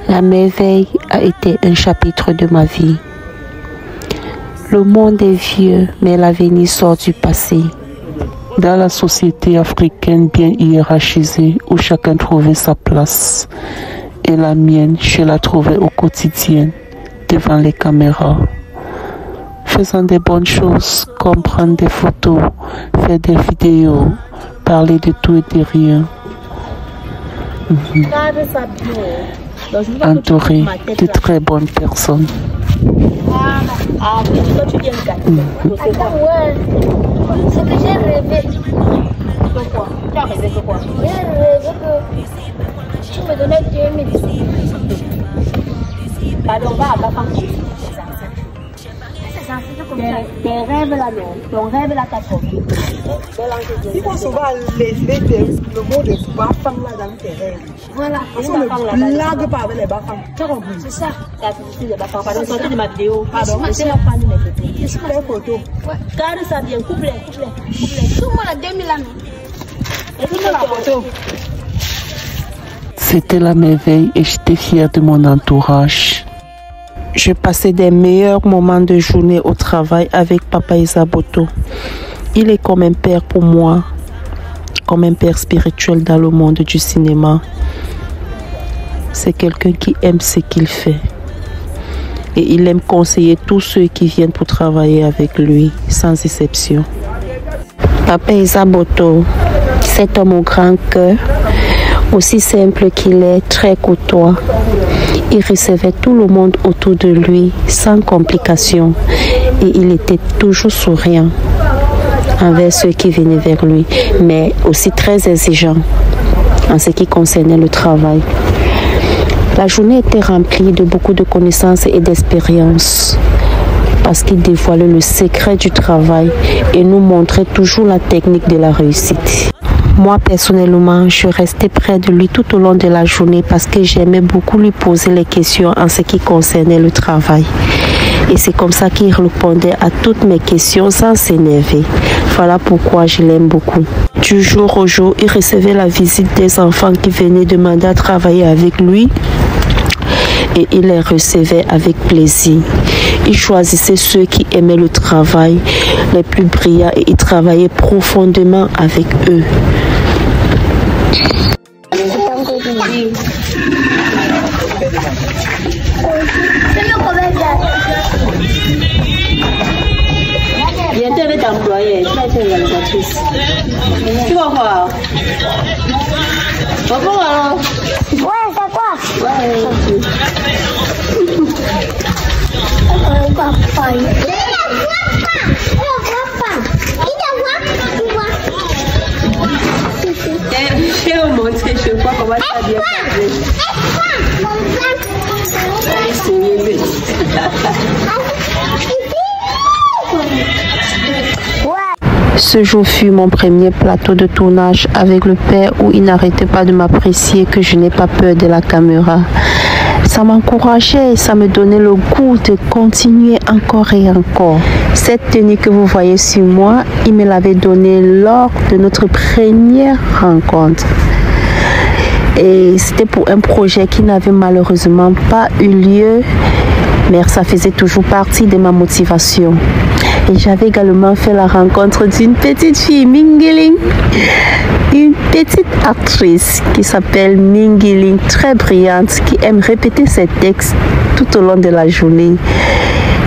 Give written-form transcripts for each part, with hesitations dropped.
La merveille a été un chapitre de ma vie. Le monde est vieux, mais l'avenir sort du passé. Dans la société africaine bien hiérarchisée, où chacun trouvait sa place, et la mienne, je la trouvais au quotidien, devant les caméras. Faisant des bonnes choses, comme prendre des photos, faire des vidéos, parler de tout et de rien. Entouré de très bonnes personnes. Ce que j'ai rêvé. Pourquoi? Tu as rêvé de quoi? J'ai rêvé que tu me donnais 2000. Pardon, va à Bafang. Tes rêves là, non. Ton rêve là, t'as compris. Il faut souvent lever le mot de Bafang là dans tes rêves. Voilà. Parce qu'on ne blague pas avec les Bafang. Tu as compris? C'est ça. La publicité des Bafang. Pardon, sortez de ma vidéo. Pardon, laissez-moi prendre mes photos. Laisse-moi les photos. Garde ça bien. Coupe-les. Tout-moi la 2000 ans. Laisse-moi la photo. C'était la merveille et j'étais fière de mon entourage. Je passais des meilleurs moments de journée au travail avec Papa Isaboto. Il est comme un père pour moi, comme un père spirituel dans le monde du cinéma. C'est quelqu'un qui aime ce qu'il fait. Et il aime conseiller tous ceux qui viennent pour travailler avec lui, sans exception. Papa Isaboto, cet homme au grand cœur, aussi simple qu'il est, très courtois. Il recevait tout le monde autour de lui sans complications et il était toujours souriant envers ceux qui venaient vers lui, mais aussi très exigeant en ce qui concernait le travail. La journée était remplie de beaucoup de connaissances et d'expériences parce qu'il dévoilait le secret du travail et nous montrait toujours la technique de la réussite. Moi, personnellement, je restais près de lui tout au long de la journée parce que j'aimais beaucoup lui poser les questions en ce qui concernait le travail. Et c'est comme ça qu'il répondait à toutes mes questions sans s'énerver. Voilà pourquoi je l'aime beaucoup. Du jour au jour, il recevait la visite des enfants qui venaient demander à travailler avec lui. Et il les recevait avec plaisir. Il choisissait ceux qui aimaient le travail, les plus brillants, et il travaillait profondément avec eux. Bientôt elle va t'employer, tu vas être réalisatrice. Tu vas voir. Bon alors. Ouais, c'est quoi? Ouais. Je vais vous montrer, je vois comment ça bien parler. Ce jour fut mon premier plateau de tournage avec le père où il n'arrêtait pas de m'apprécier que je n'ai pas peur de la caméra. Ça m'encourageait et ça me donnait le goût de continuer encore et encore. Cette tenue que vous voyez sur moi, il me l'avait donnée lors de notre première rencontre. Et c'était pour un projet qui n'avait malheureusement pas eu lieu, mais ça faisait toujours partie de ma motivation. Et j'avais également fait la rencontre d'une petite fille, Mingiling, une petite actrice qui s'appelle Mingiling, très brillante, qui aime répéter ses textes tout au long de la journée.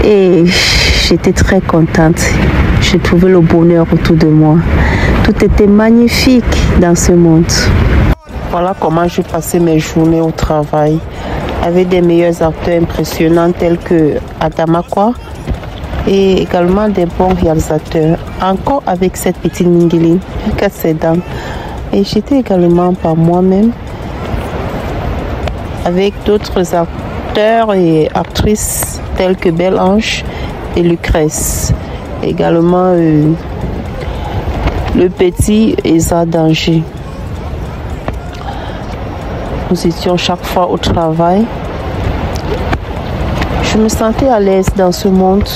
Et j'étais très contente. Je trouvais le bonheur autour de moi. Tout était magnifique dans ce monde. Voilà comment je passais mes journées au travail avec des meilleurs acteurs impressionnants tels que Adama Kwa et également des bons réalisateurs. Encore avec cette petite Mingiling, regarde ses dents. Et j'étais également par moi-même avec d'autres acteurs et actrices tels que Belle Ange et Lucrèce. Également le petit Esa Danger. Nous étions chaque fois au travail. Je me sentais à l'aise dans ce monde.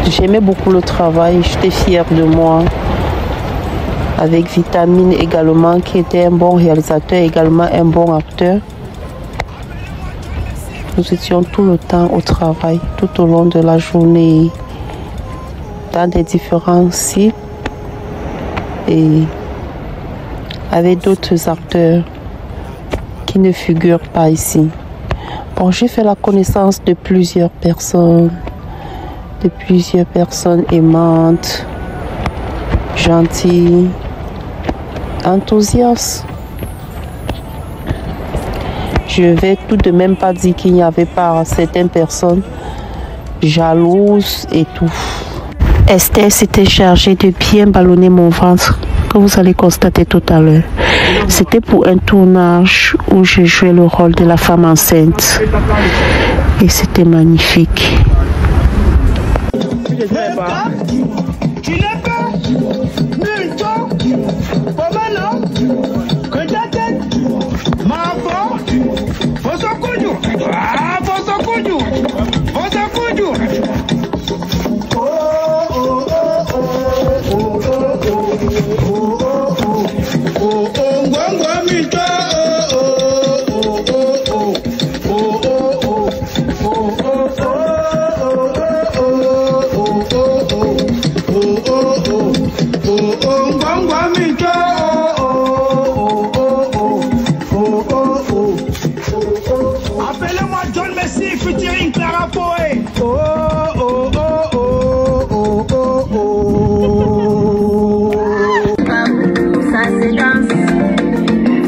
J'aimais beaucoup le travail. J'étais fière de moi. Avec Vitamine également, qui était un bon réalisateur, également un bon acteur. Nous étions tout le temps au travail, tout au long de la journée, dans des différents sites et avec d'autres acteurs qui ne figurent pas ici. Bon, j'ai fait la connaissance de plusieurs personnes aimantes, gentilles, enthousiastes. Je ne vais tout de même pas dire qu'il n'y avait pas certaines personnes jalouses et tout. Esther s'était chargée de bien ballonner mon ventre, que vous allez constater tout à l'heure. C'était pour un tournage où je jouais le rôle de la femme enceinte. Et c'était magnifique. Appelez-moi John Messi featuring Clara Poe. Ça se danse.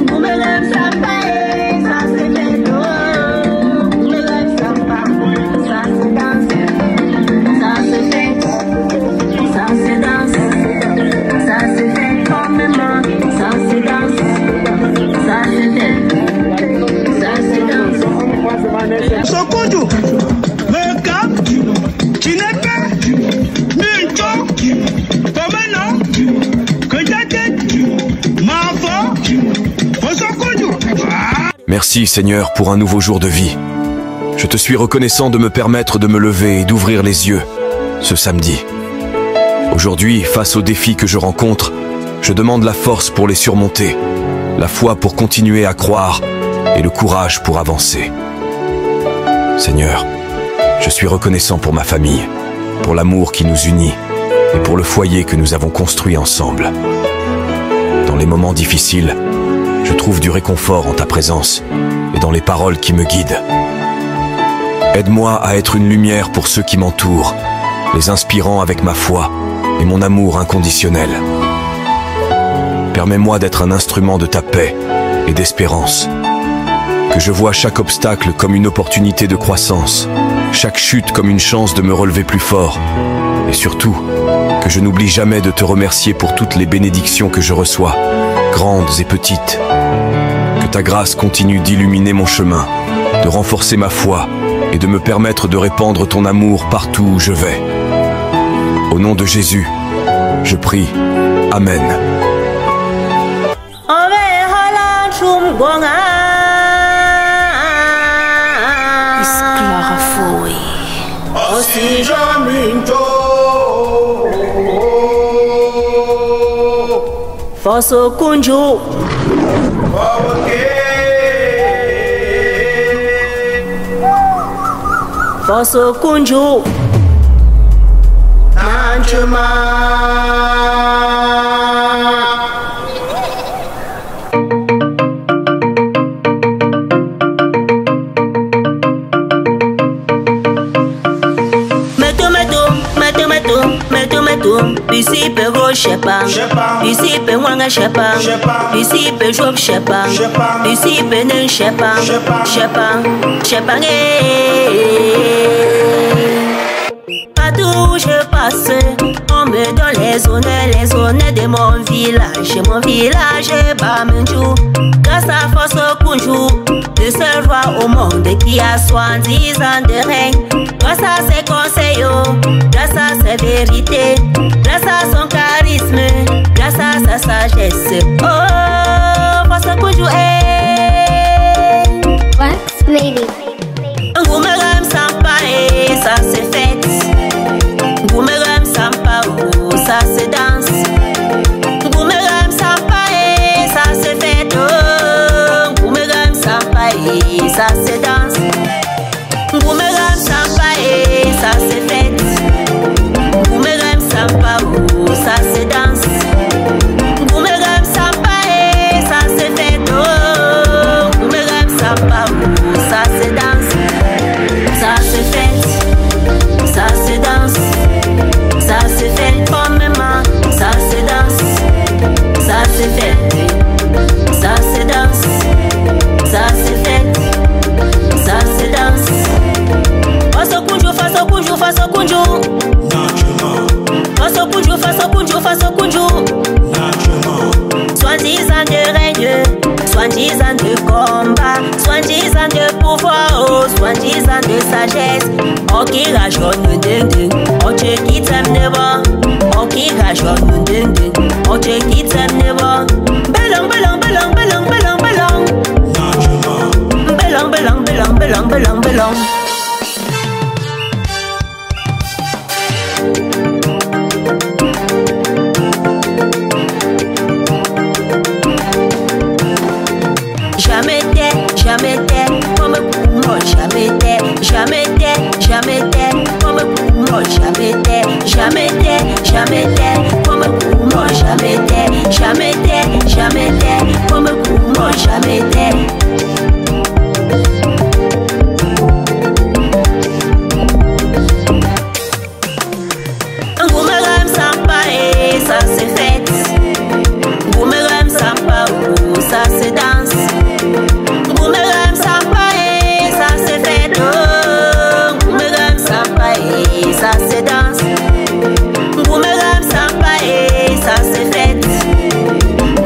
Vous me lèvez ça paye, ça se fait d'eau. Vous me lèvez ça paye, ça se danse. Ça se fait, ça se danse. Ça se fait comme maman, ça se danse. Ça se fait, ça se danse. Sokoudou, me cap, tu n'es pas, Minto, Pomeno, que ta tête, ma voix, Sokoudou. Merci Seigneur pour un nouveau jour de vie. Je te suis reconnaissant de me permettre de me lever et d'ouvrir les yeux ce samedi. Aujourd'hui, face aux défis que je rencontre, je demande la force pour les surmonter, la foi pour continuer à croire et le courage pour avancer. Seigneur, je suis reconnaissant pour ma famille, pour l'amour qui nous unit et pour le foyer que nous avons construit ensemble. Dans les moments difficiles, je trouve du réconfort en ta présence et dans les paroles qui me guident. Aide-moi à être une lumière pour ceux qui m'entourent, les inspirant avec ma foi et mon amour inconditionnel. Permets-moi d'être un instrument de ta paix et d'espérance. Que je vois chaque obstacle comme une opportunité de croissance, chaque chute comme une chance de me relever plus fort. Et surtout, que je n'oublie jamais de te remercier pour toutes les bénédictions que je reçois, grandes et petites. Que ta grâce continue d'illuminer mon chemin, de renforcer ma foi et de me permettre de répandre ton amour partout où je vais. Au nom de Jésus, je prie. Amen. Fosso kunju Fosso kunju Nanchuma Ici pe go shepa, ici pe wanga shepa, ici pe job shepa, ici pe nen shepa, shepa Partout où je passe, on me donne les zones de mon village Bamenjou. Grâce à Fosso Kunju, le seul roi au monde qui a 70 ans de règne. Grâce à ses conseils, grâce à ses vérités, grâce à son charisme, grâce à sa sagesse. Oh, Fosso Kunju Wax lady. Goumeram Sampa ça se fête. Goumeram Sampa ça se danse. Goumeram Sampa ça se fête. Oh, Goumeram Sampa ça se danse. Soi-disant de pouvoir, oh, soi-disant de sagesse. Oh, qui rajonne ding ding. Oh, tu quittes never. Oh, qui rajonne ding ding. Oh, tu quittes never. Belong, belong, belong, belong, belong, belong. Belong, belong, belong, belong, belong, belong. Jamais t'es, comme moi, jamais t'es, jamais t'es, jamais t'es, comme moi, jamais t'es, jamais t'es, jamais t'es, comme moi, jamais t'es, jamais t'es, jamais t'es, comme moi, jamais t'es. Boomerang sympa et ça c'est fête. Boomerang sympa ou ça c'est danse. Boomerang sympa et ça c'est fête. Oh, boomerang sympa et ça c'est danse. Boomerang sympa et ça c'est fête.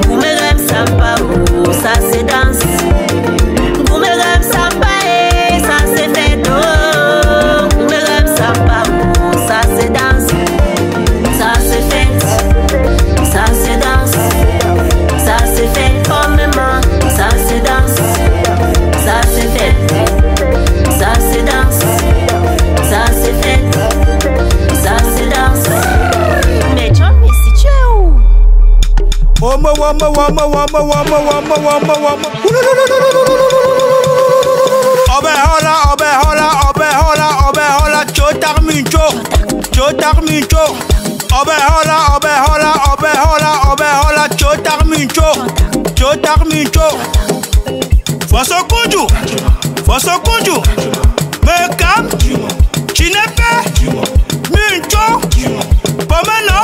Boomerang sympa ou ça c'est danse. Boomerang sympa et ça c'est fête. Oh, boomerang sympa ou ça c'est danse. Ça c'est fête, ça c'est danse, ça c'est fait comme maman, ça c'est danse, ça c'est fait, ça c'est danse, ça c'est fait, ça c'est danse. Mais John, mais si tu es où? Wama wama wama wama wama wama wama wama. Obe hola, obe hola, obe hola, obe hola. Chotar mincho, chotar mincho. Obe hola, obe hola, obe hola, obe hola. Chotar mincho, chotar mincho. Fosso kunju, fosso kunju. Me kam, chinepe, mincho. Pomeno,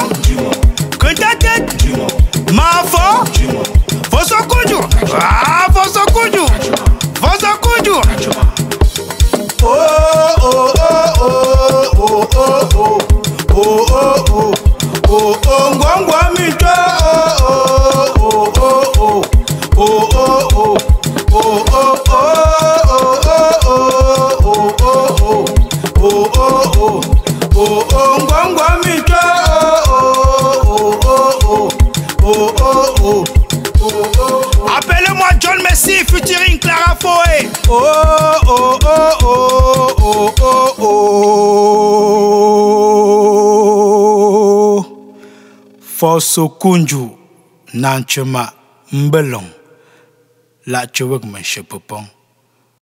kuntate, mafo. Fosso kunju, ah, fosso kunju, fosso kunju. Oh oh oh oh oh oh oh. Oh oh oh oh oh ngwangwa mincho oh oh oh oh oh oh oh oh oh oh oh oh ngwangwa mincho oh oh oh. Appelle-moi John Messi featuring Clara Foé. Oh oh oh oh oh oh oh. Fosso kunju nanchema mbelong la chewek men shepopong.